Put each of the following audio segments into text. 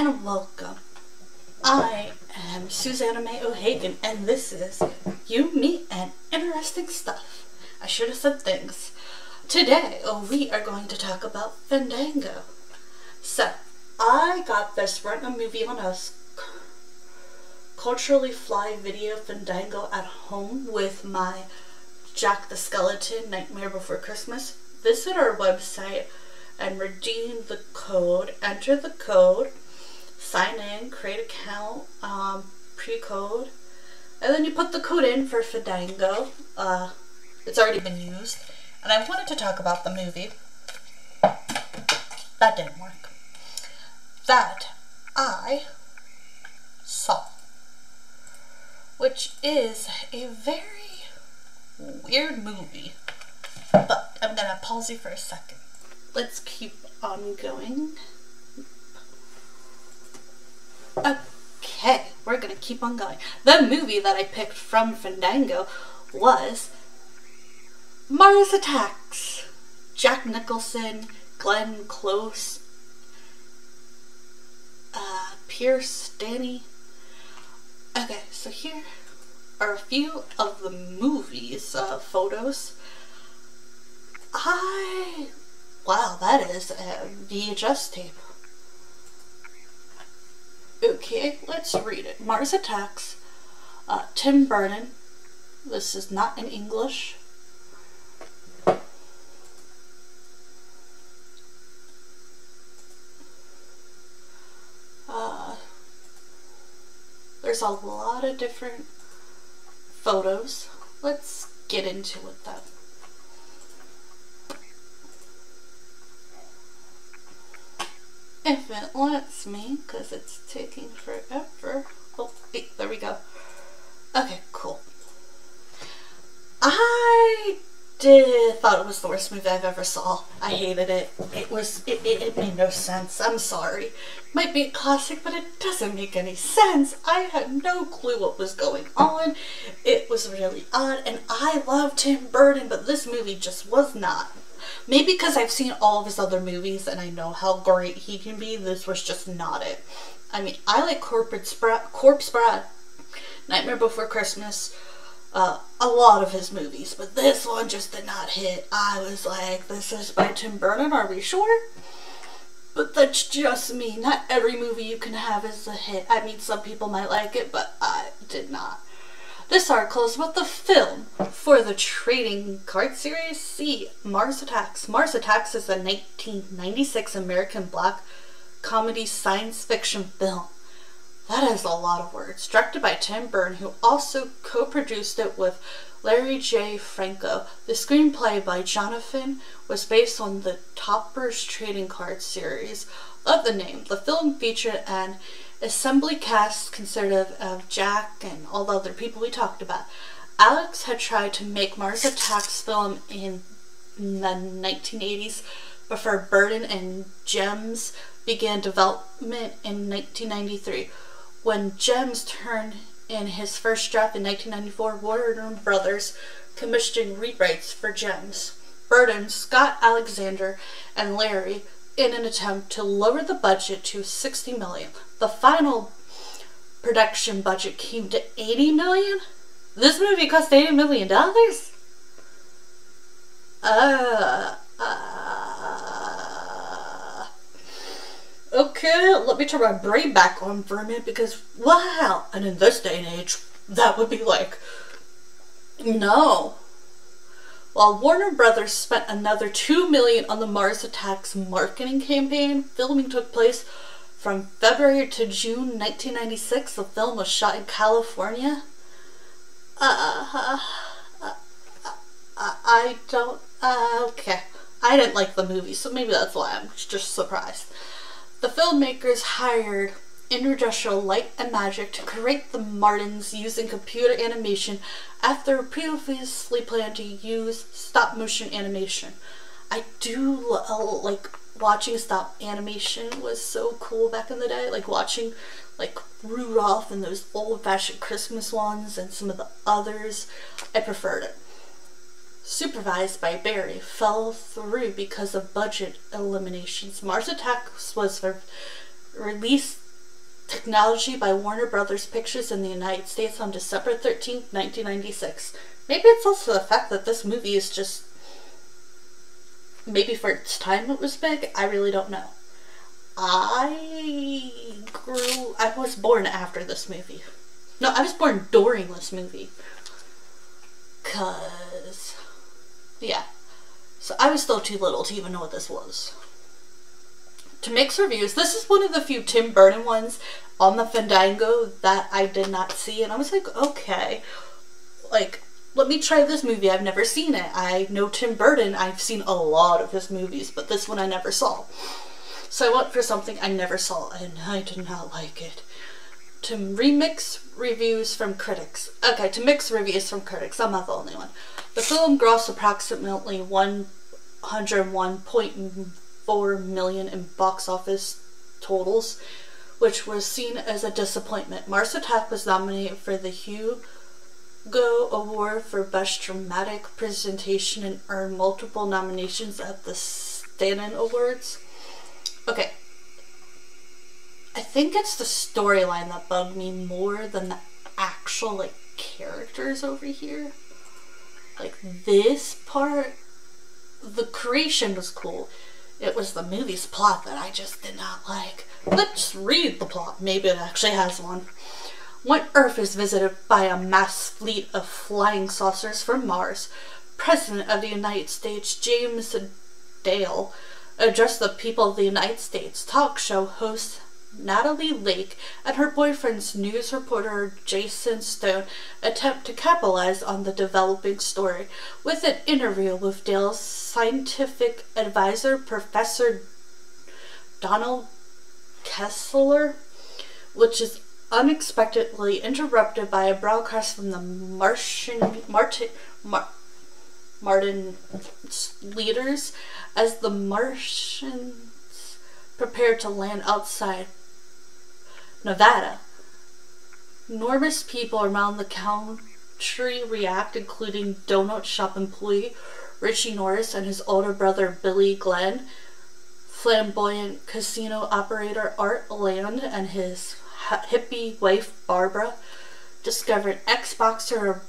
and welcome. I am Susanna May O'Hagan, and this is You, Me, and Interesting Stuff. I should have said things. Today, we are going to talk about Fandango. So, I got this rent a movie on a culturally fly video Fandango at home with my Jack the Skeleton Nightmare Before Christmas. Visit our website and redeem the code. Enter the code, sign in, create an account, pre-code, and then you put the code in for Fandango. It's already been used, and I wanted to talk about the movie. That didn't work. That I saw, which is a very weird movie, but I'm gonna pause you for a second. Let's keep on going. Okay, we're gonna keep on going. The movie that I picked from Fandango was Mars Attacks. Jack Nicholson, Glenn Close, Pierce, Danny. Okay, so here are a few of the movie's photos. Wow, that is a VHS tape. Okay, let's read it. Mars Attacks, Tim Burton. This is not in English. There's a lot of different photos. Let's get into it though. If it lets me, because it's taking forever. Oh, hey, there we go. Okay, cool. I thought it was the worst movie I've ever saw. I hated it. It made no sense. I'm sorry. Might be a classic, but it doesn't make any sense. I had no clue what was going on. It was really odd, and I love Tim Burton, but this movie just was not. Maybe because I've seen all of his other movies and I know how great he can be, this was just not it. I mean, I like Corpse Bride, Nightmare Before Christmas, a lot of his movies, but this one just did not hit. I was like, this is by Tim Burton, are we sure? But that's just me. Not every movie you can have is a hit. I mean, some people might like it, but I did not. This article is about the film for the trading card series. See, Mars Attacks. Mars Attacks is a 1996 American black comedy science fiction film. That is a lot of words. Directed by Tim Burton, who also co-produced it with Larry J. Franco. The screenplay by Jonathan was based on the Topper's trading card series. Love the name. The film featured an assembly cast consisted of Jack and all the other people we talked about. Alex had tried to make Mars Attacks film in the 1980s before Burton and Gems began development in 1993. When Gems turned in his first draft in 1994, Warner Brothers commissioned rewrites for Gems. Burton, Scott Alexander, and Larry in an attempt to lower the budget to $60 million. The final production budget came to $80 million? This movie cost $80 million? Okay, let me turn my brain back on for a minute because, wow, and in this day and age, that would be like, no. While Warner Brothers spent another $2 million on the Mars Attacks marketing campaign, filming took place from February to June 1996. The film was shot in California. Okay. I didn't like the movie, so maybe that's why I'm just surprised. The filmmakers hired Industrial Light and Magic to create the Martins using computer animation after previously planned to use stop-motion animation. I do like watching stop animation. Was so cool back in the day, like watching like Rudolph and those old-fashioned Christmas ones and some of the others. I preferred it. Supervised by Barry, fell through because of budget eliminations. Mars Attacks was released technology by Warner Brothers Pictures in the United States on December 13th, 1996. Maybe it's also the fact that this movie is just... maybe for its time it was big. I really don't know. I was born after this movie. No, I was born during this movie. Cause... yeah. So I was still too little to even know what this was. To Mix Reviews, this is one of the few Tim Burton ones on the Fandango that I did not see, and I was like, okay, like, let me try this movie. I've never seen it. I know Tim Burton. I've seen a lot of his movies, but this one I never saw. So I went for something I never saw, and I did not like it. To Mix Reviews from Critics. Okay, To Mix Reviews from Critics. I'm not the only one. The film grossed approximately $101.4 million in box office totals, which was seen as a disappointment. Mars Attack was nominated for the Hugo Award for Best Dramatic Presentation and earned multiple nominations at the Stanton Awards. Okay. I think it's the storyline that bugged me more than the actual, like, characters over here. Like, this part, the creation was cool. It was the movie's plot that I just did not like. Let's read the plot. Maybe it actually has one. When Earth is visited by a mass fleet of flying saucers from Mars, President of the United States James Dale addressed the people of the United States. Talk show host Natalie Lake and her boyfriend's news reporter Jason Stone attempt to capitalize on the developing story with an interview with Dale's scientific advisor, Professor Donald Kessler, which is unexpectedly interrupted by a broadcast from the Martian leaders as the Martians prepare to land outside Nevada. Enormous people around the country react, including donut shop employee Richie Norris and his older brother Billy Glenn, flamboyant casino operator Art Land and his hippie wife Barbara, discovered ex-boxer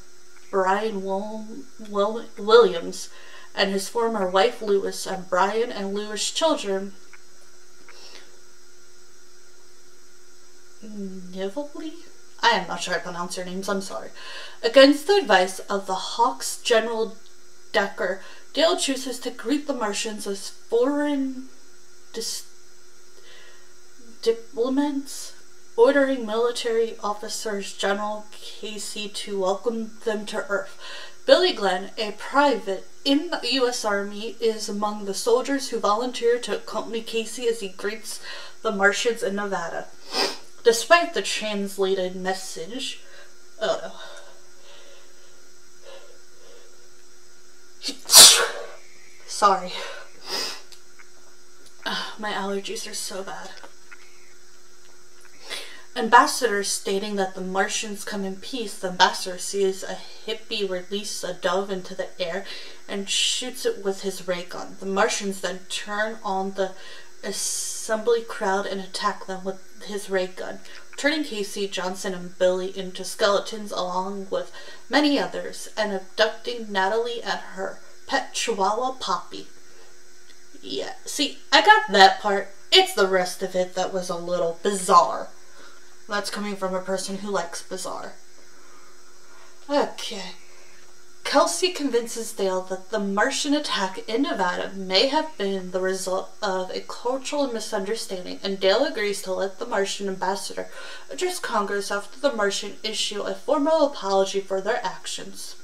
Brian Williams and his former wife Lewis, and Brian and Lewis' children Nivoli? I am not sure I pronounce your names, I'm sorry. Against the advice of the Hawks General Decker, Dale chooses to greet the Martians as foreign diplomats, ordering military officers General Casey to welcome them to Earth. Billy Glenn, a private in the U.S. Army, is among the soldiers who volunteer to accompany Casey as he greets the Martians in Nevada. Despite the translated message, oh no. Sorry. My allergies are so bad. Ambassador stating that the Martians come in peace, the ambassador sees a hippie release a dove into the air and shoots it with his ray gun. The Martians then turn on the assembly crowd and attack them with his ray gun, turning Casey, Johnson, and Billy into skeletons along with many others, and abducting Natalie and her pet chihuahua Poppy. Yeah, see, I got that part. It's the rest of it that was a little bizarre. That's coming from a person who likes bizarre. Okay. Kelsey convinces Dale that the Martian attack in Nevada may have been the result of a cultural misunderstanding, and Dale agrees to let the Martian ambassador address Congress after the Martian issue a formal apology for their actions.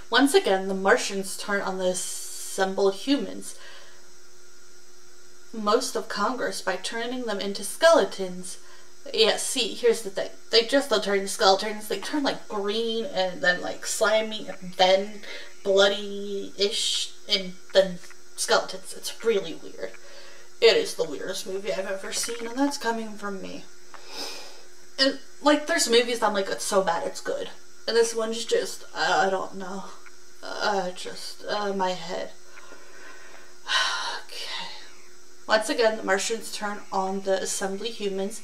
Once again, the Martians turn on the assembled humans, most of Congress, by turning them into skeletons. Yeah, see, here's the thing. They just don't turn into skeletons. They turn, like, green, and then, like, slimy, and then bloody-ish, and then skeletons. It's really weird. It is the weirdest movie I've ever seen, and that's coming from me. And, like, there's movies that I'm like, it's so bad, it's good. And this one's just, I don't know. My head. Okay. Once again, the Martians turn on the assembly humans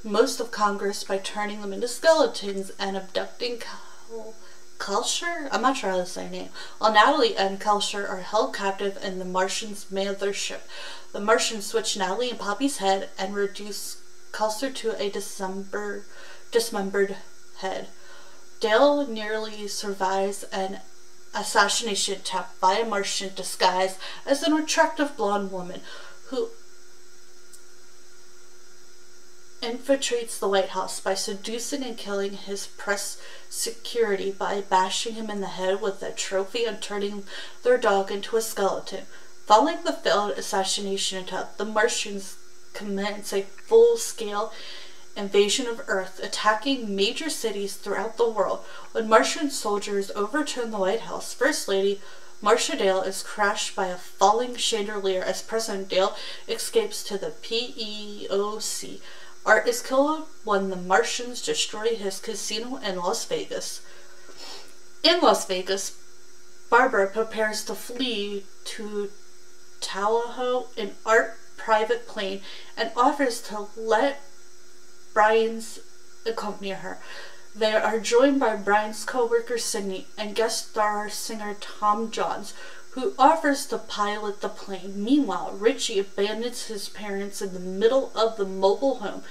most of Congress by turning them into skeletons and abducting Kelsier? I'm not sure how to say her name. While Natalie and Kelsier are held captive in the Martians' mothership. The Martians switch Natalie and Poppy's head and reduce Kelsier to a dismembered head. Dale nearly survives an assassination attempt by a Martian disguised as an attractive blonde woman who infiltrates the White House by seducing and killing his press security by bashing him in the head with a trophy and turning their dog into a skeleton. Following the failed assassination attempt, the Martians commence a full-scale invasion of Earth, attacking major cities throughout the world. When Martian soldiers overturn the White House, First Lady Marcia Dale is crashed by a falling chandelier as President Dale escapes to the PEOC. Art is killed when the Martians destroy his casino in Las Vegas. In Las Vegas, Barbara prepares to flee to Tahoe in Art's private plane and offers to let Brian's accompany her. They are joined by Brian's co-worker Sydney and guest star singer Tom Jones, who offers to pilot the plane. Meanwhile, Richie abandons his parents in the middle of the mobile home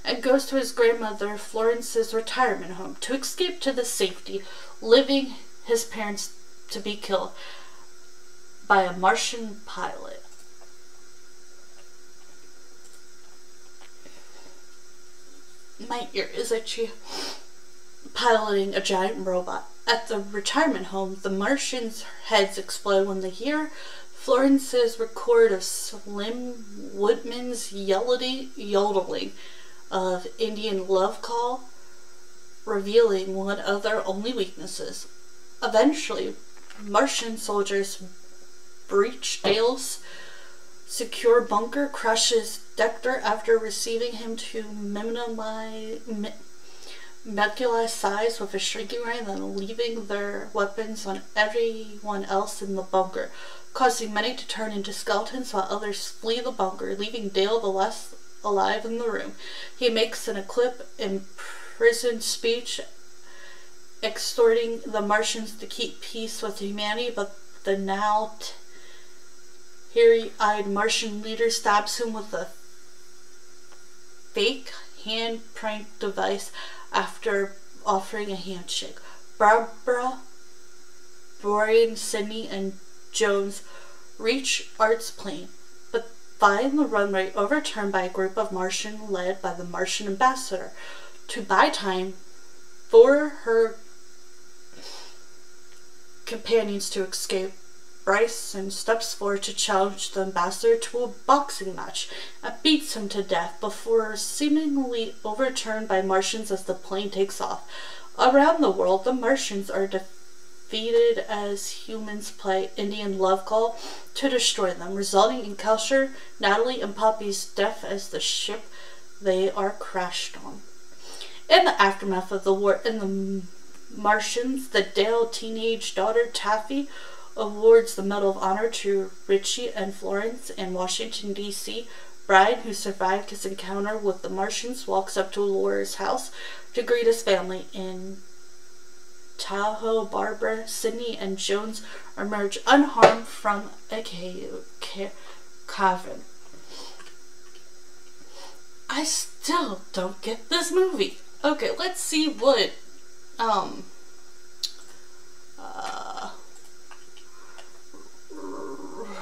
and goes to his grandmother Florence's retirement home to escape to the safety, leaving his parents to be killed by a Martian pilot. My ear is itchy. Piloting a giant robot. At the retirement home, the Martians' heads explode when they hear Florence's record of Slim Woodman's yodeling of Indian love call, revealing one of their only weaknesses. Eventually, Martian soldiers breach Dale's secure bunker, crushes Dector after receiving him to molecular size with a shrinking ray, then leaving their weapons on everyone else in the bunker, causing many to turn into skeletons while others flee the bunker, leaving Dale the last alive in the room. He makes an imprisoned speech exhorting the Martians to keep peace with humanity, but the now teary-eyed Martian leader stabs him with a fake hand prank device after offering a handshake. Barbara, Brian, Sydney, and Jones reach Art's plane, but find the runway overturned by a group of Martians led by the Martian ambassador. To buy time for her companions to escape, Bryson steps forward to challenge the ambassador to a boxing match and beats him to death before seemingly overturned by Martians as the plane takes off. Around the world, the Martians are defeated as humans play Indian love call to destroy them, resulting in Kelsier, Natalie, and Poppy's death as the ship they are crashed on. In the aftermath of the war in the Martians, the Dale teenage daughter Taffy awards the Medal of Honor to Richie and Florence in Washington, D.C. Brian, who survived his encounter with the Martians, walks up to Laura's house to greet his family. In Tahoe, Barbara, Sydney, and Jones emerge unharmed from a cavern. I still don't get this movie. Okay, let's see what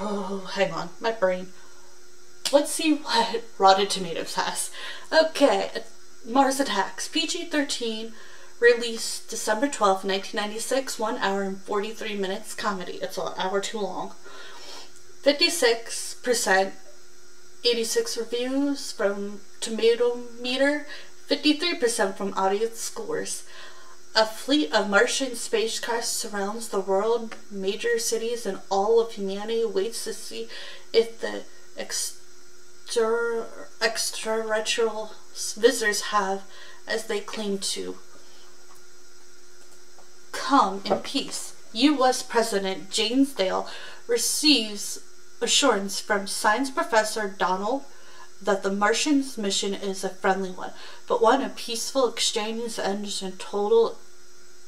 oh, hang on, my brain. Let's see what Rotten Tomatoes has. Okay, Mars Attacks, PG-13, released December 12th, 1996, 1 hour and 43 minutes, comedy. It's an hour too long. 56%, 86 reviews from Tomato Meter, 53% from audience scores. A fleet of Martian spacecraft surrounds the world. Major cities and all of humanity waits to see if the extraterrestrial visitors have, as they claim to, come in peace. U.S. President James Dale receives assurance from science professor Donald that the Martians' mission is a friendly one, but one of peaceful exchange ends in total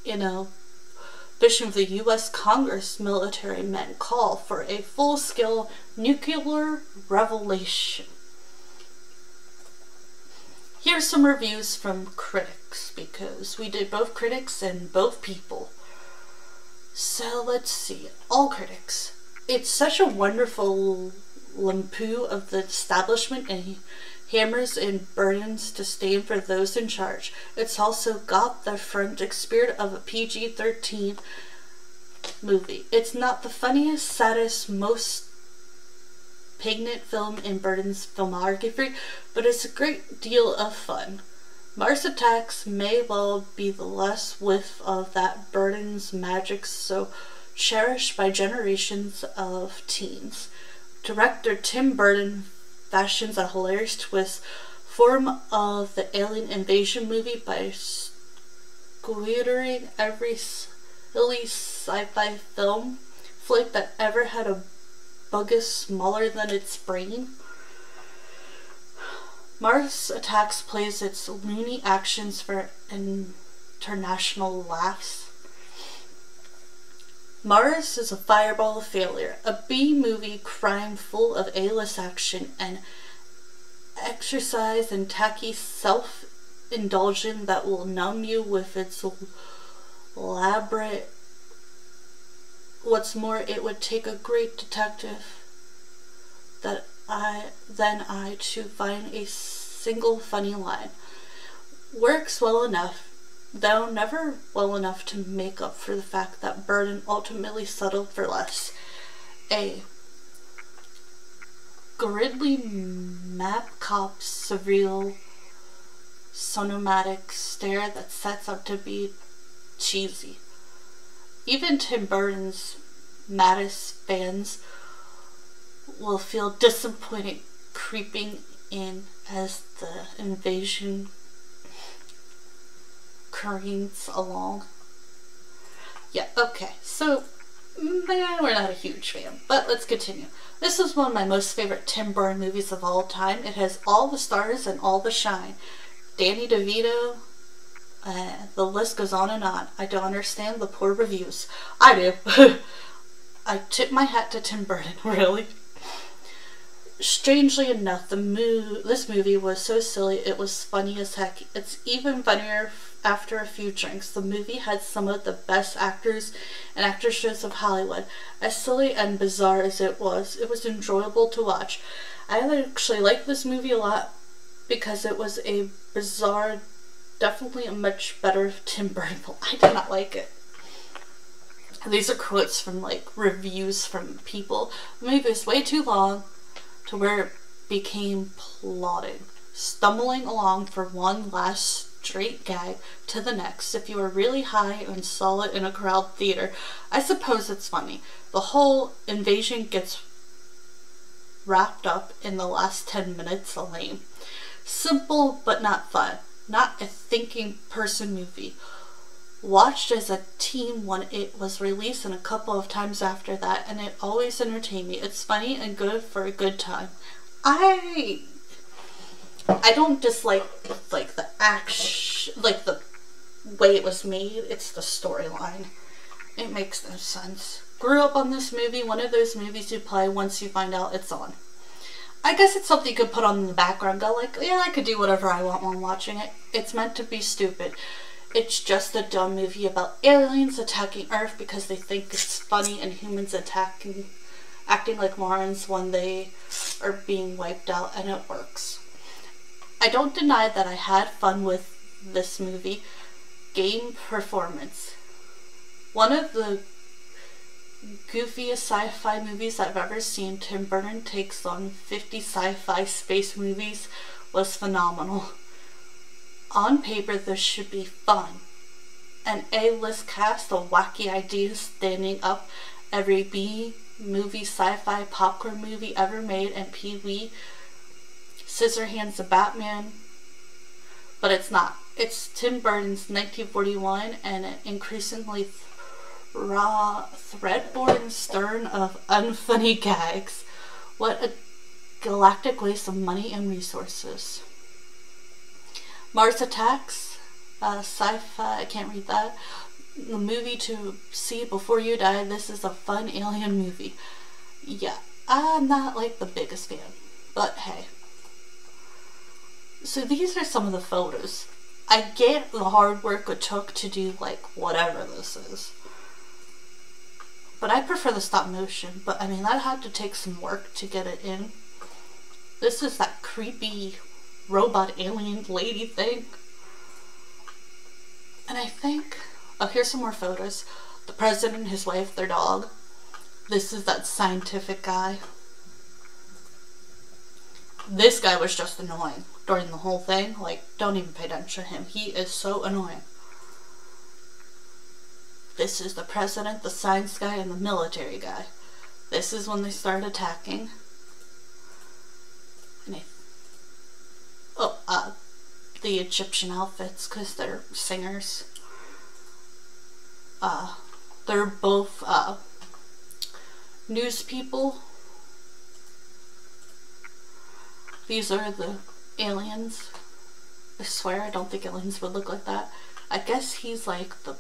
inhibition of the U.S. Congress military men call for a full-scale nuclear revelation. Here's some reviews from critics, because we did both critics and both people. So let's see. All critics. It's such a wonderful lampoon of the establishment and hammers and burdens to stand for those in charge. It's also got the forensic spirit of a PG-13 movie. It's not the funniest, saddest, most poignant film in Burton's filmography, but it's a great deal of fun. Mars Attacks may well be the last whiff of that Burton's magic so cherished by generations of teens. Director Tim Burton fashions a hilarious twist form of the alien invasion movie by squandering every silly sci-fi film flick that ever had a budget smaller than its brain. Mars Attacks plays its loony actions for international laughs. Mars is a fireball of failure, a B-movie crime full of A-list action and exercise and tacky self-indulgence that will numb you with its elaborate. What's more, it would take a great detective than I to find a single funny line. Works well enough, though never well enough to make up for the fact that Burton ultimately settled for less. A gridley map cop surreal sonomatic stare that sets up to be cheesy. Even Tim Burton's maddest fans will feel disappointed creeping in as the invasion careens along. Yeah, okay, so we're not a huge fan, but let's continue. This is one of my most favorite Tim Burton movies of all time. It has all the stars and all the shine. Danny DeVito, the list goes on and on. I don't understand the poor reviews. I do. I tip my hat to Tim Burton, really. Strangely enough, this movie was so silly it was funny as heck. It's even funnier after a few drinks. The movie had some of the best actors and actresses of Hollywood. As silly and bizarre as it was enjoyable to watch. I actually liked this movie a lot because it was a bizarre, definitely a much better Tim Burton film. I did not like it. These are quotes from like reviews from people. The movie was way too long to where it became plodding, stumbling along from one last straight gag to the next. If you were really high and saw it in a crowd theater, I suppose it's funny. The whole invasion gets wrapped up in the last 10 minutes of lame. Simple but not fun. Not a thinking person movie. Watched as a teen when it was released and a couple of times after that, and it always entertained me. It's funny and good for a good time. I don't dislike like the action, like the way it was made. It's the storyline. It makes no sense. Grew up on this movie, one of those movies you play once you find out it's on. I guess it's something you could put on in the background, go like, yeah, I could do whatever I want while watching it. It's meant to be stupid. It's just a dumb movie about aliens attacking Earth because they think it's funny and humans acting like morons when they are being wiped out, and it works. I don't deny that I had fun with this movie. Game performance. One of the goofiest sci-fi movies I've ever seen. Tim Burton takes on 50 sci-fi space movies was phenomenal. On paper, this should be fun. An A-list cast of wacky ideas standing up every B-movie sci-fi popcorn movie ever made, and Pee-wee Scissorhands the Batman. But it's not. It's Tim Burton's 1941 and an increasingly raw, thread-borne stern of unfunny gags. What a galactic waste of money and resources. Mars Attacks, sci-fi, I can't read that. The movie to see before you die. This is a fun alien movie. Yeah, I'm not like the biggest fan, but hey. So these are some of the photos. I get the hard work it took to do like whatever this is. But I prefer the stop motion, but I mean that had to take some work to get it in. This is that creepy robot alien lady thing. And I think, oh, here's some more photos. The president, his wife, their dog. This is that scientific guy. This guy was just annoying during the whole thing. Like, don't even pay attention to him. He is so annoying. This is the president, the science guy, and the military guy. This is when they start attacking. And the Egyptian outfits, because they're singers. They're both news people. These are the aliens. I swear I don't think aliens would look like that. I guess he's like the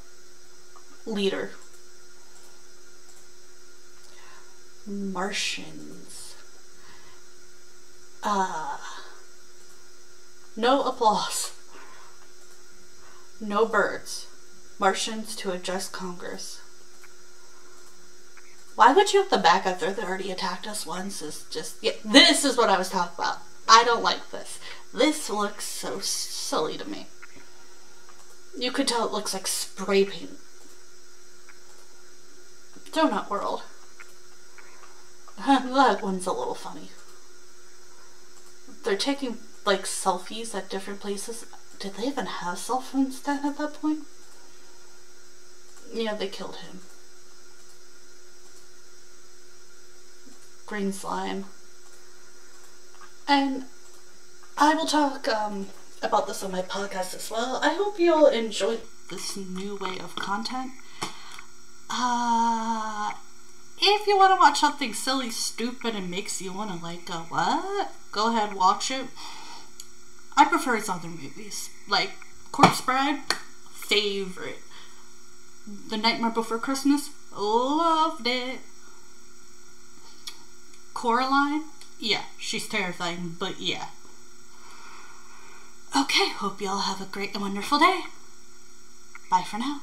leader. Martians. No applause. No birds. Martians to address Congress. Why would you have the back after they already attacked us once? Is just, yeah, this is what I was talking about. I don't like this. This looks so silly to me. You could tell it looks like spray paint. Donut World. That one's a little funny. They're taking like selfies at different places. Did they even have cell phones then at that point? Yeah, they killed him. Green slime. And I will talk about this on my podcast as well. I hope you all enjoyed this new way of content. If you want to watch something silly, stupid, and makes you want to like go, what? Go ahead and watch it. I prefer its other movies. Like Corpse Bride, favorite. The Nightmare Before Christmas, loved it. Coraline, yeah, she's terrifying, but yeah. Okay, hope y'all have a great and wonderful day. Bye for now.